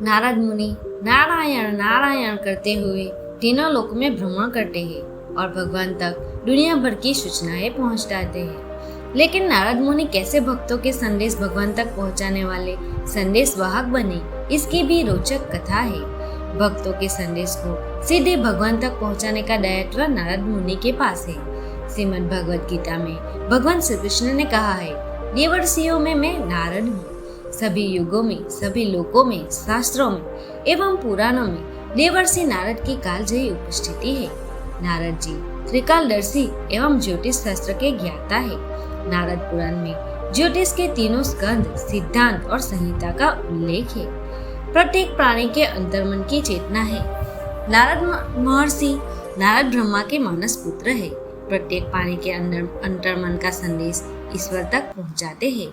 नारद मुनि नारायण नारायण करते हुए तीनों लोक में भ्रमण करते हैं और भगवान तक दुनिया भर की सूचनाएं पहुंचाते हैं। लेकिन नारद मुनि कैसे भक्तों के संदेश भगवान तक पहुंचाने वाले संदेश वाहक बने, इसकी भी रोचक कथा है। भक्तों के संदेश को सीधे भगवान तक पहुंचाने का दायित्व नारद मुनि के पास है। श्रीमद् भगवद गीता में भगवान श्री कृष्ण ने कहा है, देवर्षियों में मैं नारद हूँ। सभी युगों में, सभी लोकों में, शास्त्रों में एवं पुराणों में देवर्षि नारद की कालजयी उपस्थिति है। नारद जी त्रिकालदर्शी एवं ज्योतिष शास्त्र के ज्ञाता है। नारद पुराण में ज्योतिष के तीनों स्कंद, सिद्धांत और संहिता का उल्लेख है। प्रत्येक प्राणी के अंतर्मन की चेतना है। नारद महर्षि नारद ब्रह्मा के मानस पुत्र है। प्रत्येक प्राणी के अंतर्मन का संदेश ईश्वर तक पहुंचाते हैं।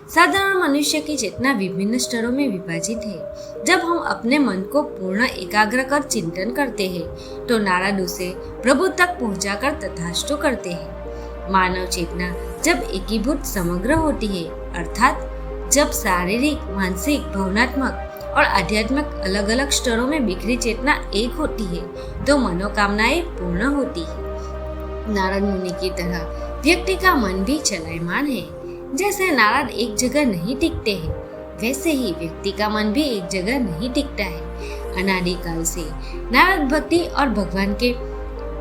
साधारण मनुष्य की चेतना विभिन्न स्तरों में विभाजित है। जब हम अपने मन को पूर्ण एकाग्र कर चिंतन करते हैं तो नारद उसे प्रभु तक पहुंचाकर तथास्तु करते हैं। मानव चेतना जब एकीभूत समग्र होती है, अर्थात जब शारीरिक, मानसिक, भावनात्मक और आध्यात्मिक अलग अलग स्तरों में बिखरी चेतना एक होती है, तो मनोकामनाएं पूर्ण होती है। नारद मुनि की तरह व्यक्ति का मन भी चलायमान है। जैसे नारद एक जगह नहीं टिकते हैं, वैसे ही व्यक्ति का मन भी एक जगह नहीं टिकता है। अनादिकाल से नारद भक्ति और भगवान के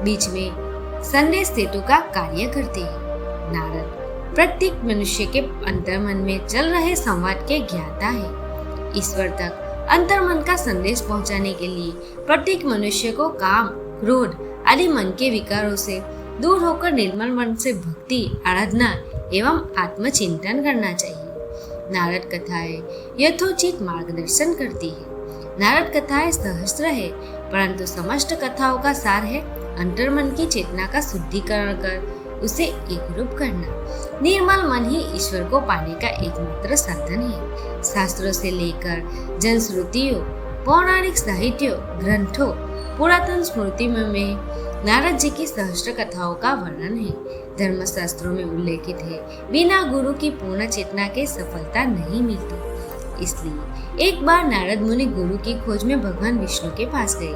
बीच में संदेश सेतु का कार्य करते हैं। नारद प्रत्येक मनुष्य के अंतर्मन में चल रहे संवाद के ज्ञाता है। ईश्वर तक अंतर्मन का संदेश पहुंचाने के लिए प्रत्येक मनुष्य को काम, क्रोध आदि मन के विकारों से दूर होकर निर्मल मन से भक्ति, आराधना एवं आत्मचिंतन करना चाहिए। नारद कथाएं यथोचित मार्गदर्शन करती है। नारद कथाएं सहस्त्र है, परंतु समस्त कथाओं का सार है अंतर्मन की चेतना का शुद्धिकरण कर उसे एकरूप करना। निर्मल मन ही ईश्वर को पाने का एकमात्र साधन है। शास्त्रों से लेकर जनश्रुतियों, पौराणिक साहित्यों, ग्रंथों, पुरातन स्मृति में नारद जी की सहस्त्र कथाओं का वर्णन है। धर्मशास्त्रों में उल्लेखित है, बिना गुरु की पूर्ण चेतना के सफलता नहीं मिलती। इसलिए एक बार नारद मुनि गुरु की खोज में भगवान विष्णु के पास गए।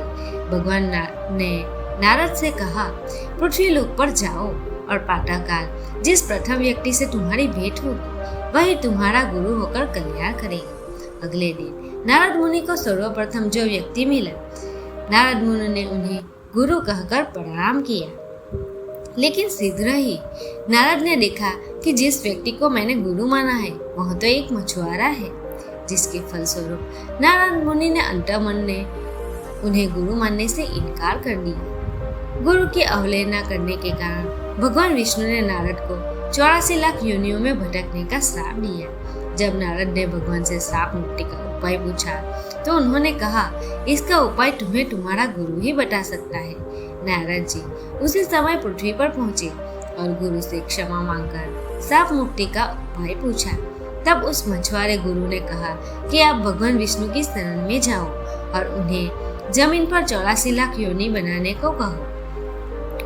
भगवान ने नारद से कहा, पृथ्वी लोक पर जाओ और प्रातःकाल जिस प्रथम व्यक्ति से तुम्हारी भेंट होगी वही तुम्हारा गुरु होकर कल्याण करेगा। अगले दिन नारद मुनि को सर्वप्रथम जो व्यक्ति मिला, नारद मुनि ने उन्हें गुरु कहकर प्रणाम किया। लेकिन शीघ्र ही नारद ने देखा कि जिस व्यक्ति को मैंने गुरु माना है वह तो एक मछुआरा है, जिसके फलस्वरूप नारद मुनि ने अंतर्मन ने उन्हें गुरु मानने से इनकार कर दिया। गुरु की अवहेलना करने के कारण भगवान विष्णु ने नारद को 84 लाख योनियों में भटकने का श्राप दिया। जब नारद ने भगवान से श्राप मुक्ति का उपाय पूछा तो उन्होंने कहा, इसका उपाय तुम्हें तुम्हारा गुरु ही बता सकता है। नारद जी उसी समय पृथ्वी पर पहुंचे और गुरु से क्षमा मांगकर श्राप मुक्ति का उपाय पूछा। तब उस मछुआरे गुरु ने कहा कि आप भगवान विष्णु की शरण में जाओ और उन्हें जमीन पर 84 लाख योनि बनाने को कहो।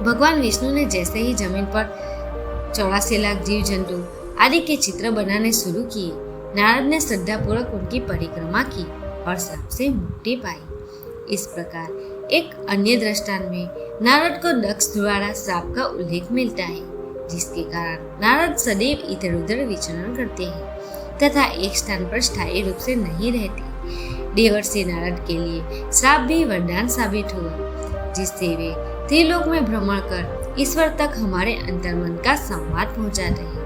भगवान विष्णु ने जैसे ही जमीन पर 84 लाख जीव जंतु आदि के चित्र बनाने शुरू किए, नारद ने श्रद्धापूर्वक उनकी परिक्रमा की और श्राप से मुक्ति पाई। इस प्रकार एक अन्य दृष्टांत में नारद को दक्ष द्वारा श्राप का उल्लेख मिलता है, जिसके कारण नारद सदैव इधर उधर विचरण करते हैं तथा एक स्थान पर स्थायी रूप से नहीं रहते। देवर्षि नारद के लिए श्राप भी वरदान साबित हुआ, जिससे वे त्रिलोक में भ्रमण कर ईश्वर तक हमारे अंतर्मन का संवाद पहुंचाते हैं।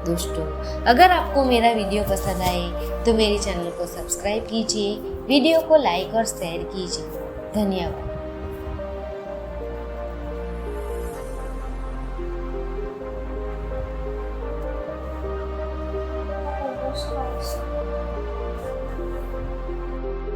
दोस्तों, अगर आपको मेरा वीडियो पसंद आए तो मेरे चैनल को सब्सक्राइब कीजिए, वीडियो को लाइक और शेयर कीजिए। धन्यवाद।